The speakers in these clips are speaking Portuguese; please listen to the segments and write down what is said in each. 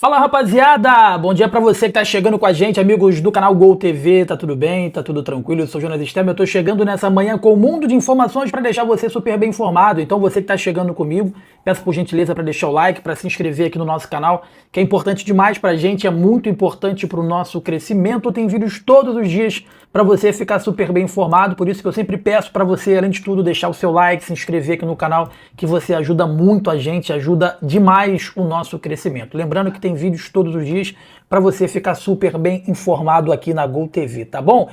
Fala, rapaziada, bom dia pra você que tá chegando com a gente, amigos do canal Gol TV, tá tudo bem, tá tudo tranquilo, eu sou o Jonas Stem, eu tô chegando nessa manhã com um mundo de informações pra deixar você super bem informado, então você que tá chegando comigo, peço por gentileza pra deixar o like, pra se inscrever aqui no nosso canal, que é importante demais pra gente, é muito importante pro nosso crescimento, tem vídeos todos os dias pra você ficar super bem informado, por isso que eu sempre peço pra você, além de tudo, deixar o seu like, se inscrever aqui no canal, que você ajuda muito a gente, ajuda demais o nosso crescimento. Lembrando que tem vídeos todos os dias para você ficar super bem informado aqui na Gol TV, tá bom?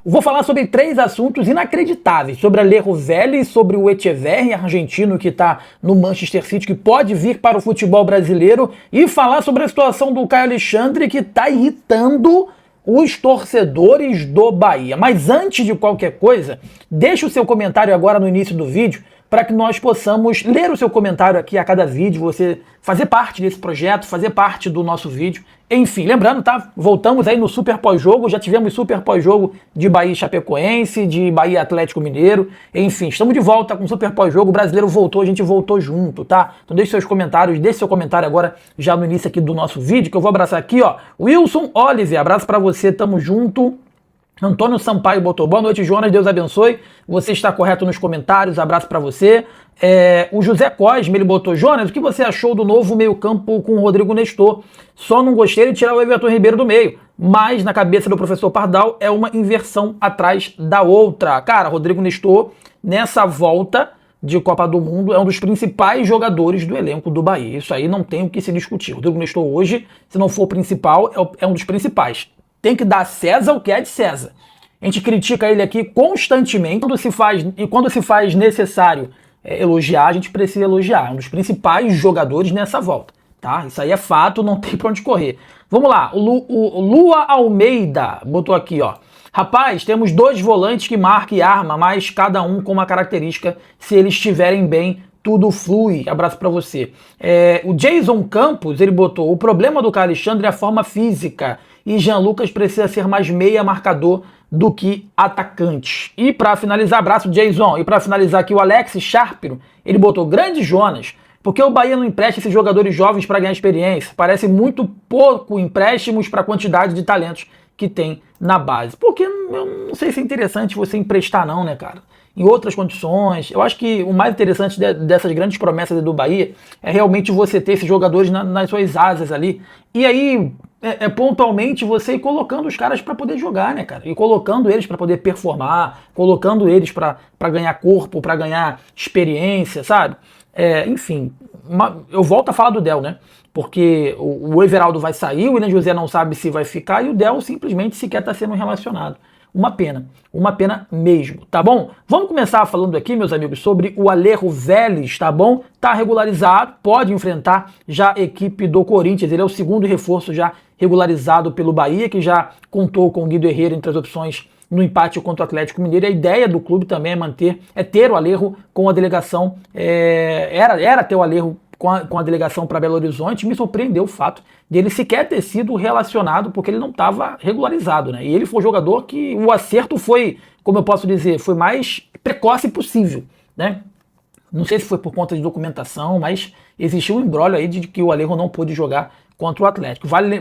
Vou falar sobre 3 assuntos inacreditáveis, sobre Alejo Vélez, sobre o Etcheverry, argentino que está no Manchester City, que pode vir para o futebol brasileiro, e falar sobre a situação do Caio Alexandre, que está irritando os torcedores do Bahia. Mas antes de qualquer coisa, deixa o seu comentário agora no início do vídeo, para que nós possamos ler o seu comentário aqui a cada vídeo, você fazer parte desse projeto, fazer parte do nosso vídeo. Enfim, lembrando, tá? Voltamos aí no Super Pós-Jogo, já tivemos Super Pós-Jogo de Bahia e Chapecoense, de Bahia Atlético Mineiro, enfim, estamos de volta com o Super Pós-Jogo, o brasileiro voltou, a gente voltou junto, tá? Então deixe seus comentários, deixe seu comentário agora já no início aqui do nosso vídeo, que eu vou abraçar aqui, ó, Wilson Oliver, abraço pra você, tamo junto. Antônio Sampaio botou, boa noite, Jonas, Deus abençoe, você está correto nos comentários, abraço pra você. O José Cosme, ele botou, Jonas, o que você achou do novo meio campo com o Rodrigo Nestor? Só não gostei de tirar o Everton Ribeiro do meio, mas na cabeça do professor Pardal é uma inversão atrás da outra. Cara, Rodrigo Nestor, nessa volta de Copa do Mundo, é um dos principais jogadores do elenco do Bahia, isso aí não tem o que se discutir. O Rodrigo Nestor hoje, se não for o principal, é um dos principais. Tem que dar a César o que é de César. A gente critica ele aqui constantemente. Quando se faz necessário elogiar, a gente precisa elogiar. É um dos principais jogadores nessa volta. Tá? Isso aí é fato, não tem pra onde correr. Vamos lá, o Lua Almeida botou aqui, ó. Rapaz, temos 2 volantes que marca e arma, mas cada um com uma característica. Se eles estiverem bem, tudo flui. Abraço pra você. O Jason Campos, ele botou, o problema do Caio Alexandre é a forma física e Jean Lucas precisa ser mais meia marcador do que atacante. E para finalizar, abraço Jason, e para finalizar aqui o Alex Sharpiro, ele botou, grande Jonas, porque o Bahia não empresta esses jogadores jovens para ganhar experiência? Parece muito pouco empréstimos para a quantidade de talentos que tem na base. Porque eu não sei se é interessante você emprestar não, né, cara? Em outras condições. Eu acho que o mais interessante dessas grandes promessas do Bahia é realmente você ter esses jogadores nas suas asas ali. E aí, pontualmente, você ir colocando os caras para poder jogar, né, cara? E colocando eles para poder performar, colocando eles para ganhar corpo, para ganhar experiência, sabe? Enfim, eu volto a falar do Del, né? Porque o Everaldo vai sair, o William José não sabe se vai ficar e o Del simplesmente sequer está sendo relacionado. Uma pena mesmo, tá bom? Vamos começar falando aqui, meus amigos, sobre o Alejo Vélez, tá bom? Tá regularizado, pode enfrentar já a equipe do Corinthians, ele é o segundo reforço já regularizado pelo Bahia, que já contou com o Guido Herrera entre as opções no empate contra o Atlético Mineiro. A ideia do clube também é ter o Alejo com a delegação, era ter o Alejo com a delegação para Belo Horizonte. Me surpreendeu o fato dele sequer ter sido relacionado, porque ele não estava regularizado, né? E ele foi um jogador que o acerto foi, como eu posso dizer, foi mais precoce possível, né? Não sei se foi por conta de documentação, mas existiu um imbróglio aí de que o Alejo não pôde jogar contra o Atlético. Vale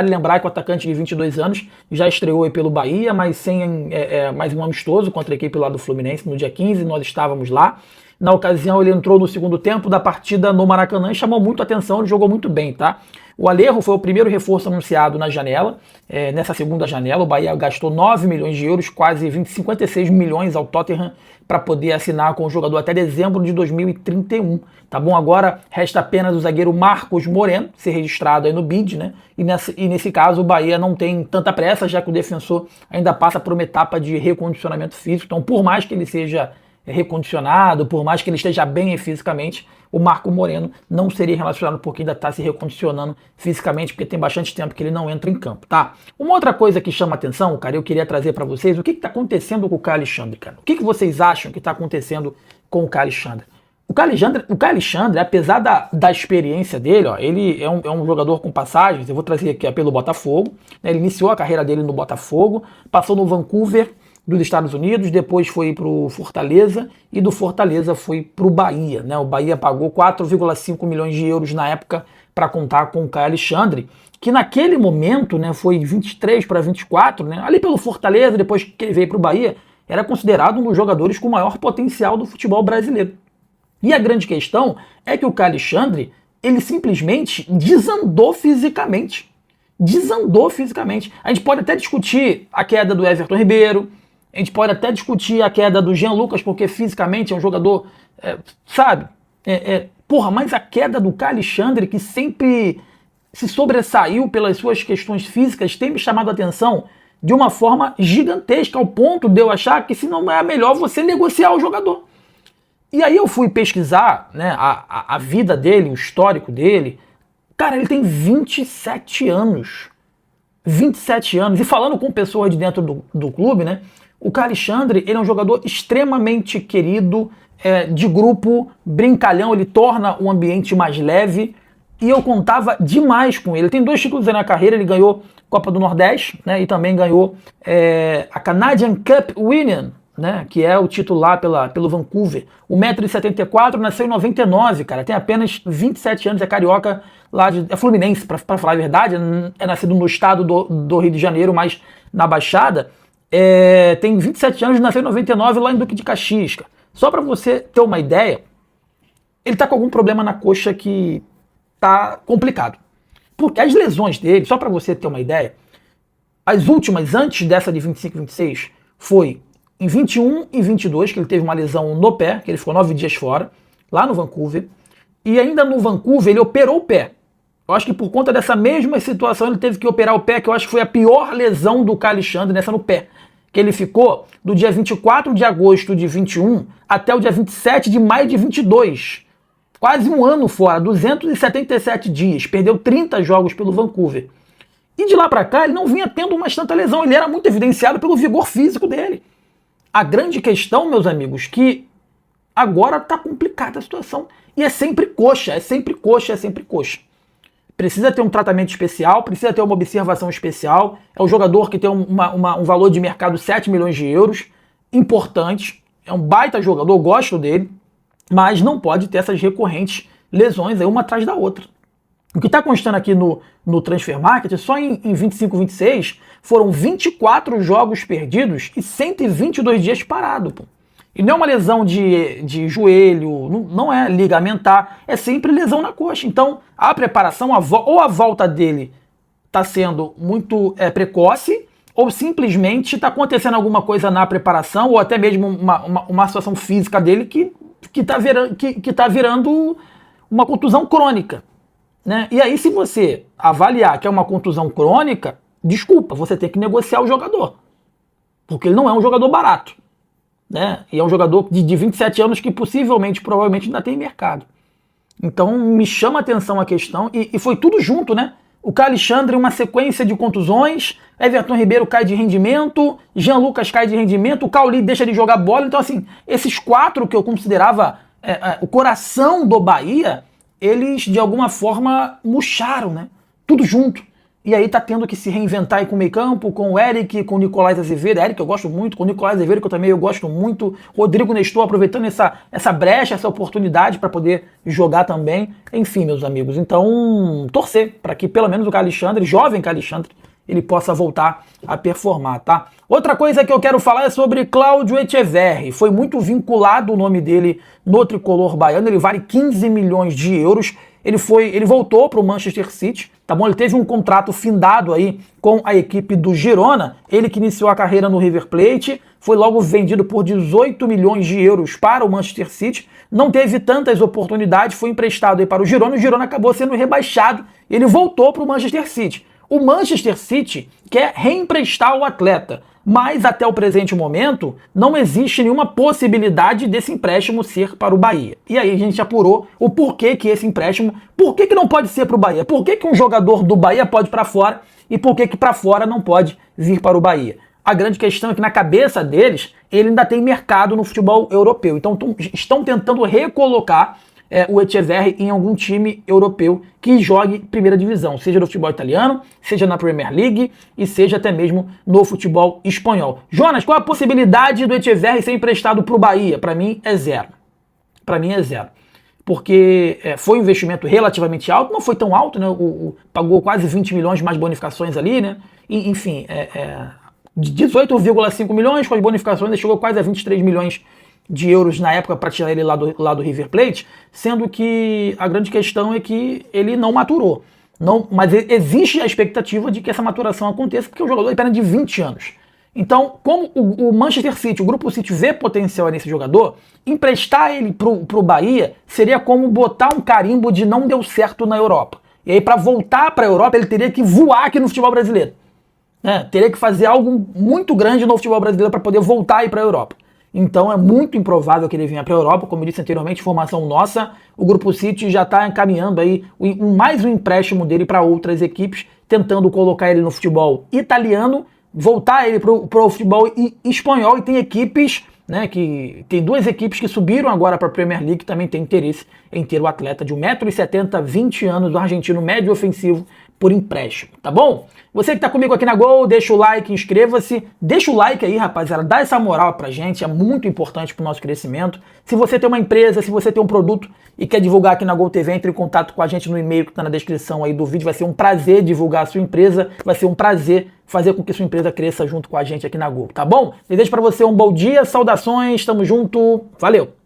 lembrar que o atacante de 22 anos já estreou aí pelo Bahia, mas sem mais um amistoso contra a equipe lá do Fluminense no dia 15, nós estávamos lá. Na ocasião ele entrou no segundo tempo da partida no Maracanã e chamou muito a atenção, ele jogou muito bem, tá? O Alejo foi o primeiro reforço anunciado na janela, nessa segunda janela. O Bahia gastou 9 milhões de euros, quase 56 milhões ao Tottenham, para poder assinar com o jogador até dezembro de 2031, tá bom? Agora resta apenas o zagueiro Marcos Moreno ser registrado aí no BID, né? E nesse caso o Bahia não tem tanta pressa, já que o defensor ainda passa por uma etapa de recondicionamento físico. Então, por mais que ele seja recondicionado, por mais que ele esteja bem fisicamente, o Marco Moreno não seria relacionado porque ainda está se recondicionando fisicamente, porque tem bastante tempo que ele não entra em campo, tá? Uma outra coisa que chama atenção, cara, eu queria trazer para vocês, o que está acontecendo com o Caio Alexandre, cara? O que vocês acham que está acontecendo com o Caio Alexandre? O Caio Alexandre, apesar da experiência dele, ó, ele é um jogador com passagens, eu vou trazer aqui pelo Botafogo, né? Ele iniciou a carreira dele no Botafogo, passou no Vancouver, dos Estados Unidos, depois foi para o Fortaleza e do Fortaleza foi para o Bahia, né? O Bahia pagou 4,5 milhões de euros na época para contar com o Caio Alexandre, que naquele momento, né, foi 23 para 24, né, ali pelo Fortaleza, depois que ele veio para o Bahia, era considerado um dos jogadores com maior potencial do futebol brasileiro. E a grande questão é que o Caio Alexandre, ele simplesmente desandou fisicamente. Desandou fisicamente. A gente pode até discutir a queda do Everton Ribeiro, a gente pode até discutir a queda do Jean Lucas, porque fisicamente é um jogador, porra, mas a queda do Caio Alexandre, que sempre se sobressaiu pelas suas questões físicas, tem me chamado a atenção de uma forma gigantesca, ao ponto de eu achar que se não é melhor você negociar o jogador. E aí eu fui pesquisar, né, a vida dele, o histórico dele. Cara, ele tem 27 anos. 27 anos. E falando com pessoas de dentro do clube, né, o Caio Alexandre, ele é um jogador extremamente querido, de grupo, brincalhão, ele torna o ambiente mais leve. E eu contava demais com ele. Ele tem 2 títulos aí na carreira, ele ganhou Copa do Nordeste, né, e também ganhou a Canadian Cup Winning, né, que é o título lá pelo Vancouver. O 1,74 m, nasceu em 99, cara, tem apenas 27 anos, é carioca, é fluminense, pra falar a verdade, é nascido no estado do Rio de Janeiro, mas na Baixada. Tem 27 anos, nasceu em 99 lá em Duque de Caxias, cara. Só pra você ter uma ideia, ele tá com algum problema na coxa que tá complicado. Porque as lesões dele, só para você ter uma ideia, as últimas, antes dessa de 25 e 26, foi em 21 e 22, que ele teve uma lesão no pé, que ele ficou 9 dias fora, lá no Vancouver. E ainda no Vancouver ele operou o pé. Eu acho que por conta dessa mesma situação ele teve que operar o pé, que eu acho que foi a pior lesão do Caio Alexandre, nessa no pé. Que ele ficou do dia 24 de agosto de 21 até o dia 27 de maio de 22. Quase um ano fora, 277 dias, perdeu 30 jogos pelo Vancouver. E de lá pra cá ele não vinha tendo mais tanta lesão, ele era muito evidenciado pelo vigor físico dele. A grande questão, meus amigos, que agora tá complicada a situação. E é sempre coxa, é sempre coxa, é sempre coxa. Precisa ter um tratamento especial, precisa ter uma observação especial. É um jogador que tem um valor de mercado 7 milhões de euros, importante. É um baita jogador, eu gosto dele. Mas não pode ter essas recorrentes lesões aí uma atrás da outra. O que está constando aqui no Transfer Market, só em 25-26 foram 24 jogos perdidos e 122 dias parado. Pô. E não é uma lesão de joelho, não é ligamentar, é sempre lesão na coxa. Então a preparação, ou a volta dele está sendo muito precoce, ou simplesmente está acontecendo alguma coisa na preparação, ou até mesmo uma situação física dele que tá virando uma contusão crônica, né? E aí, se você avaliar que é uma contusão crônica, desculpa, você tem que negociar o jogador, porque ele não é um jogador barato, né? E é um jogador de 27 anos que provavelmente ainda tem mercado. Então me chama a atenção a questão, e foi tudo junto, né? O Caio Alexandre, uma sequência de contusões, Everton Ribeiro cai de rendimento, Jean Lucas cai de rendimento, o Cauli deixa de jogar bola. Então, assim, esses 4 que eu considerava o coração do Bahia, eles, de alguma forma, murcharam, né? Tudo junto. E aí tá tendo que se reinventar aí com o meio campo, com o Eric, com o Nicolás Azevedo. Eric eu gosto muito, com o Nicolás Azevedo que eu gosto muito. Rodrigo Nestor aproveitando essa brecha, essa oportunidade para poder jogar também. Enfim, meus amigos, então torcer para que pelo menos o Caio Alexandre, jovem Caio Alexandre, ele possa voltar a performar, tá? Outra coisa que eu quero falar é sobre Cláudio Echeverri. Foi muito vinculado o nome dele no tricolor baiano, ele vale 15 milhões de euros. Ele voltou para o Manchester City, tá bom? Ele teve um contrato findado aí com a equipe do Girona, ele que iniciou a carreira no River Plate, foi logo vendido por 18 milhões de euros para o Manchester City, não teve tantas oportunidades, foi emprestado aí para o Girona acabou sendo rebaixado, ele voltou para o Manchester City. O Manchester City quer reemprestar o atleta, mas até o presente momento não existe nenhuma possibilidade desse empréstimo ser para o Bahia. E aí a gente apurou o porquê que esse empréstimo, por que não pode ser para o Bahia? Por que um jogador do Bahia pode ir para fora e por que para fora não pode vir para o Bahia? A grande questão é que na cabeça deles, ele ainda tem mercado no futebol europeu. Então estão tentando recolocar o Etcheverry em algum time europeu que jogue primeira divisão, seja no futebol italiano, seja na Premier League e seja até mesmo no futebol espanhol. Jonas, qual a possibilidade do Etcheverry ser emprestado para o Bahia? Para mim é zero. Para mim é zero. Porque foi um investimento relativamente alto, não foi tão alto, né? Pagou quase 20 milhões mais bonificações ali, né? E, enfim, de 18,5 milhões com as bonificações, ele chegou quase a 23 milhões de euros na época para tirar ele lá do River Plate, sendo que a grande questão é que ele não maturou. Mas existe a expectativa de que essa maturação aconteça, porque o jogador é apenas de 20 anos. Então, como o Manchester City, o Grupo City vê potencial nesse jogador, emprestar ele pro Bahia seria como botar um carimbo de não deu certo na Europa. E aí, para voltar para a Europa, ele teria que voar aqui no futebol brasileiro. Teria que fazer algo muito grande no futebol brasileiro para poder voltar aí para a Europa. Então é muito improvável que ele venha para a Europa. Como eu disse anteriormente, informação nossa, o Grupo City já está encaminhando aí mais um empréstimo dele para outras equipes, tentando colocar ele no futebol italiano, voltar ele para o futebol espanhol, e tem equipes, né, tem duas equipes que subiram agora para a Premier League que também tem interesse em ter o atleta de 1,70 m, 20 anos, do argentino médio ofensivo, por empréstimo, tá bom? Você que tá comigo aqui na Gol, deixa o like, inscreva-se, deixa o like aí, rapaziada, dá essa moral pra gente, é muito importante pro nosso crescimento. Se você tem uma empresa, se você tem um produto e quer divulgar aqui na Gol TV, entre em contato com a gente no e-mail que tá na descrição aí do vídeo, vai ser um prazer divulgar a sua empresa, vai ser um prazer fazer com que sua empresa cresça junto com a gente aqui na Gol, tá bom? Desejo pra você um bom dia, saudações, tamo junto, valeu!